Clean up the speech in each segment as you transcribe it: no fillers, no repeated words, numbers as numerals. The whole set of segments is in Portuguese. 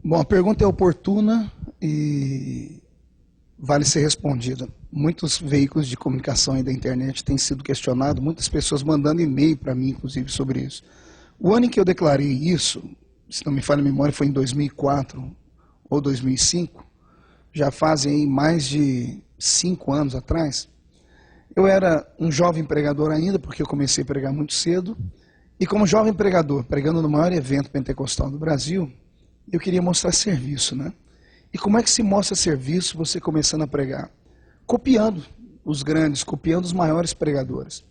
Bom, a pergunta é oportuna e vale ser respondida. Muitos veículos de comunicação e da internet têm sido questionados, muitas pessoas mandando e-mail para mim, inclusive, sobre isso. O ano em que eu declarei isso, se não me falha a memória, foi em 2004 ou 2005, já fazem aí mais de 5 anos atrás. Eu era um jovem pregador ainda, porque eu comecei a pregar muito cedo, e como jovem pregador, pregando no maior evento pentecostal do Brasil, eu queria mostrar serviço, né? E como é que se mostra serviço você começando a pregar? Copiando os grandes, copiando os maiores pregadores.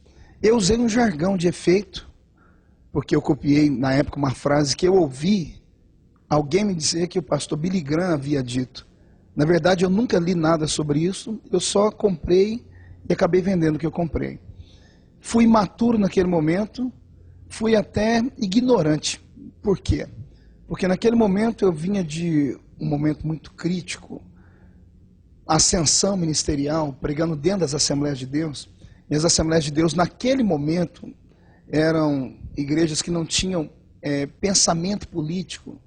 Eu usei um jargão de efeito, porque eu copiei na época uma frase que eu ouvi alguém me dizer que o pastor Billy Graham havia dito. Na verdade, eu nunca li nada sobre isso, eu só comprei e acabei vendendo o que eu comprei. Fui imaturo naquele momento, fui até ignorante. Por quê? Porque naquele momento eu vinha de um momento muito crítico, ascensão ministerial, pregando dentro das Assembleias de Deus. E as Assembleias de Deus, naquele momento, eram igrejas que não tinham pensamento político.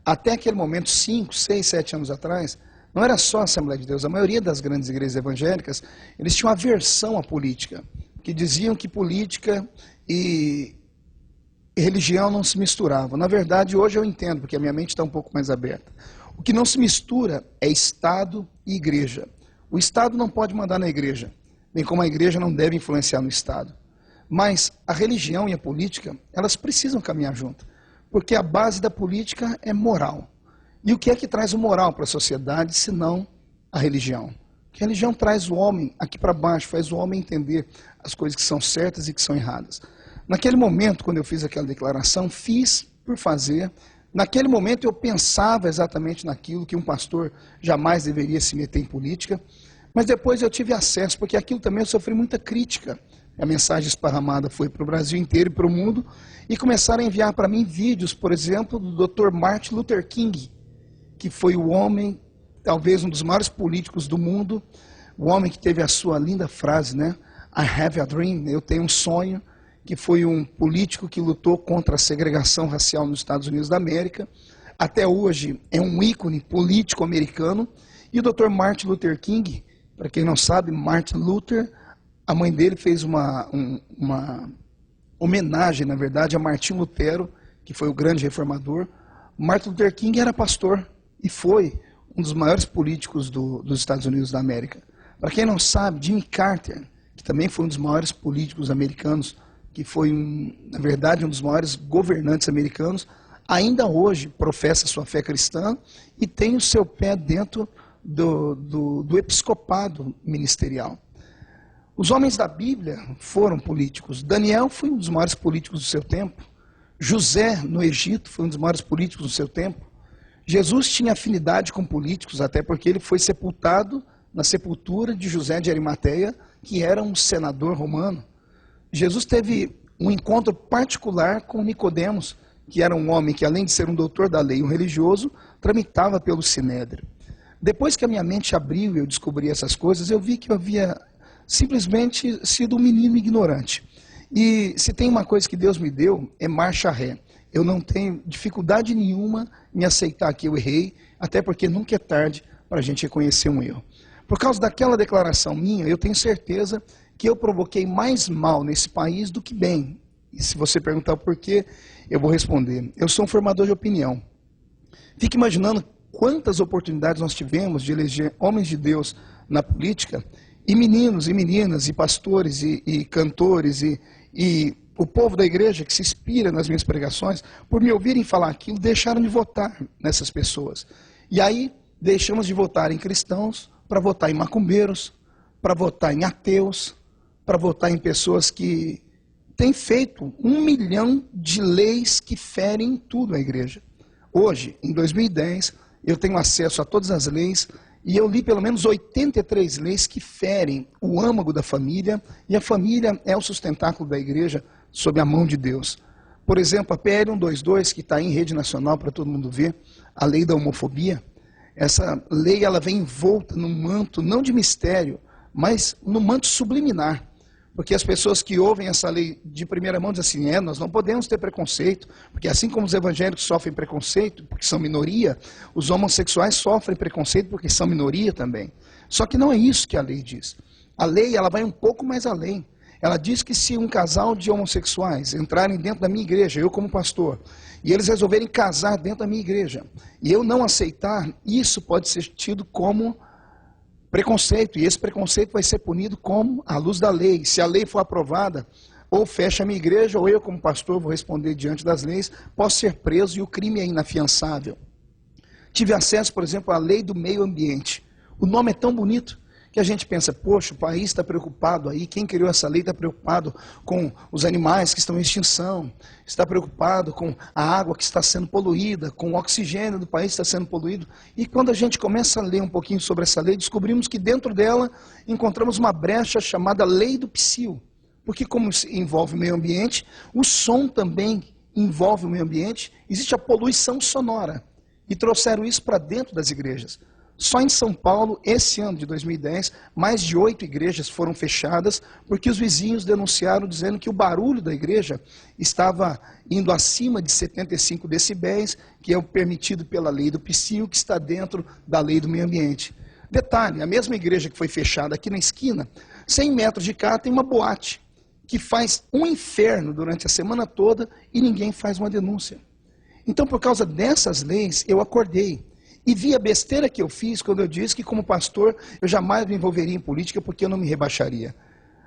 Até aquele momento, 5, 6, 7 anos atrás, não era só a Assembleia de Deus, a maioria das grandes igrejas evangélicas, eles tinham aversão à política, que diziam que política e religião não se misturavam. Na verdade, hoje eu entendo, porque a minha mente está um pouco mais aberta. O que não se mistura é Estado e igreja. O Estado não pode mandar na igreja, bem como a igreja não deve influenciar no Estado. Mas a religião e a política, elas precisam caminhar junto, porque a base da política é moral. E o que é que traz o moral para a sociedade, se não a religião? Que a religião traz o homem aqui para baixo, faz o homem entender as coisas que são certas e que são erradas. Naquele momento, quando eu fiz aquela declaração, fiz por fazer. Naquele momento eu pensava exatamente naquilo que um pastor jamais deveria se meter em política, mas depois eu tive acesso, porque aquilo também eu sofri muita crítica. A mensagem esparramada foi para o Brasil inteiro e para o mundo, e começaram a enviar para mim vídeos, por exemplo, do Dr. Martin Luther King, que foi o homem, talvez um dos maiores políticos do mundo, o homem que teve a sua linda frase, né? I have a dream, eu tenho um sonho, que foi um político que lutou contra a segregação racial nos Estados Unidos da América. Até hoje é um ícone político americano. E o Dr. Martin Luther King, para quem não sabe, Martin Luther, a mãe dele fez uma homenagem, na verdade, a Martim Lutero, que foi o grande reformador. Martin Luther King era pastor e foi um dos maiores políticos dos Estados Unidos da América. Para quem não sabe, Jimmy Carter, que também foi um dos maiores políticos americanos, que foi, na verdade, um dos maiores governantes americanos, ainda hoje professa sua fé cristã e tem o seu pé dentro do episcopado ministerial. Os homens da Bíblia foram políticos. Daniel foi um dos maiores políticos do seu tempo. José, no Egito, foi um dos maiores políticos do seu tempo. Jesus tinha afinidade com políticos, até porque ele foi sepultado na sepultura de José de Arimateia, que era um senador romano. Jesus teve um encontro particular com Nicodemos, que era um homem que, além de ser um doutor da lei e um religioso, tramitava pelo Sinédrio. Depois que a minha mente abriu e eu descobri essas coisas, eu vi que eu havia simplesmente sido um menino ignorante. E se tem uma coisa que Deus me deu, é marcha ré. Eu não tenho dificuldade nenhuma em aceitar que eu errei, até porque nunca é tarde para a gente reconhecer um erro. Por causa daquela declaração minha, eu tenho certeza que eu provoquei mais mal nesse país do que bem. E se você perguntar por quê, eu vou responder. Eu sou um formador de opinião. Fique imaginando quantas oportunidades nós tivemos de eleger homens de Deus na política, e meninos e meninas, e pastores, e cantores, e o povo da igreja que se inspira nas minhas pregações, por me ouvirem falar aquilo, deixaram de votar nessas pessoas. E aí, deixamos de votar em cristãos para votar em macumbeiros, para votar em ateus, para votar em pessoas que têm feito 1 milhão de leis que ferem tudo a igreja. Hoje, em 2010, eu tenho acesso a todas as leis e eu li pelo menos 83 leis que ferem o âmago da família, e a família é o sustentáculo da igreja sob a mão de Deus. Por exemplo, a PL 122, que está em rede nacional para todo mundo ver, a lei da homofobia, essa lei ela vem envolta num manto, não de mistério, mas no manto subliminar. Porque as pessoas que ouvem essa lei de primeira mão dizem assim, nós não podemos ter preconceito, porque assim como os evangélicos sofrem preconceito, porque são minoria, os homossexuais sofrem preconceito porque são minoria também. Só que não é isso que a lei diz. A lei, ela vai um pouco mais além. Ela diz que se um casal de homossexuais entrarem dentro da minha igreja, eu como pastor, e eles resolverem casar dentro da minha igreja, e eu não aceitar, isso pode ser tido como preconceito, e esse preconceito vai ser punido como à luz da lei. Se a lei for aprovada, ou fecha a minha igreja, ou eu como pastor vou responder diante das leis, posso ser preso e o crime é inafiançável. Tive acesso, por exemplo, à lei do meio ambiente. O nome é tão bonito que a gente pensa, poxa, o país está preocupado aí, quem criou essa lei está preocupado com os animais que estão em extinção, está preocupado com a água que está sendo poluída, com o oxigênio do país que está sendo poluído. E quando a gente começa a ler um pouquinho sobre essa lei, descobrimos que dentro dela encontramos uma brecha chamada lei do psil. Porque como envolve o meio ambiente, o som também envolve o meio ambiente, existe a poluição sonora. E trouxeram isso para dentro das igrejas. Só em São Paulo, esse ano de 2010, mais de 8 igrejas foram fechadas, porque os vizinhos denunciaram dizendo que o barulho da igreja estava indo acima de 75 decibéis, que é o permitido pela lei do psil, que está dentro da lei do meio ambiente. Detalhe, a mesma igreja que foi fechada aqui na esquina, 100 metros de cá tem uma boate, que faz um inferno durante a semana toda e ninguém faz uma denúncia. Então, por causa dessas leis, eu acordei. E vi a besteira que eu fiz quando eu disse que, como pastor, eu jamais me envolveria em política porque eu não me rebaixaria.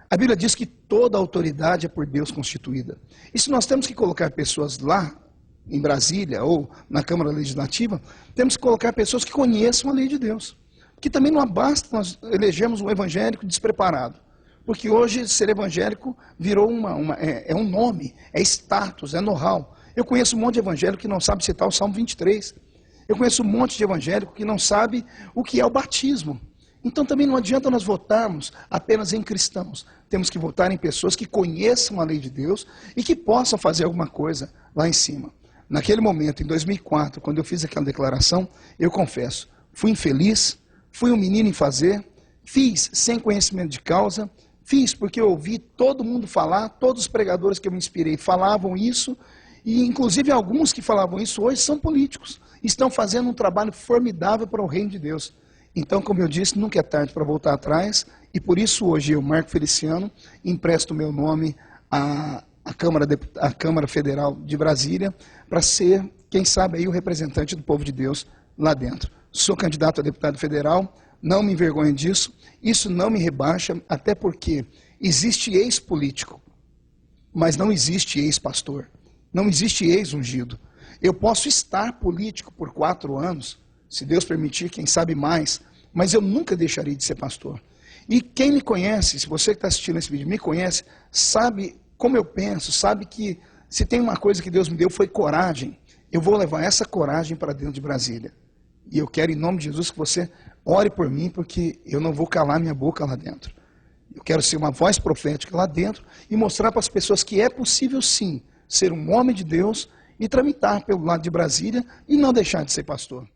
A Bíblia diz que toda autoridade é por Deus constituída. E se nós temos que colocar pessoas lá, em Brasília, ou na Câmara Legislativa, temos que colocar pessoas que conheçam a lei de Deus. Porque também não basta nós elegermos um evangélico despreparado. Porque hoje ser evangélico virou um nome, é status, é know-how. Eu conheço um monte de evangélico que não sabe citar o Salmo 23. Eu conheço um monte de evangélico que não sabe o que é o batismo. Então também não adianta nós votarmos apenas em cristãos. Temos que votar em pessoas que conheçam a lei de Deus e que possam fazer alguma coisa lá em cima. Naquele momento, em 2004, quando eu fiz aquela declaração, eu confesso, fui infeliz, fui um menino em fazer, fiz sem conhecimento de causa, fiz porque eu ouvi todo mundo falar, todos os pregadores que eu me inspirei falavam isso, e inclusive alguns que falavam isso hoje são políticos. Estão fazendo um trabalho formidável para o reino de Deus. Então, como eu disse, nunca é tarde para voltar atrás, e por isso hoje eu, Marco Feliciano, empresto o meu nome à Câmara Federal de Brasília, para ser, quem sabe, aí o representante do povo de Deus lá dentro. Sou candidato a deputado federal, não me envergonho disso, isso não me rebaixa, até porque existe ex-político, mas não existe ex-pastor, não existe ex-ungido. Eu posso estar político por 4 anos, se Deus permitir, quem sabe mais, mas eu nunca deixarei de ser pastor. E quem me conhece, se você que está assistindo esse vídeo me conhece, sabe como eu penso, sabe que se tem uma coisa que Deus me deu foi coragem. Eu vou levar essa coragem para dentro de Brasília. E eu quero, em nome de Jesus, que você ore por mim, porque eu não vou calar minha boca lá dentro. Eu quero ser uma voz profética lá dentro e mostrar para as pessoas que é possível sim ser um homem de Deus e tramitar pelo lado de Brasília e não deixar de ser pastor.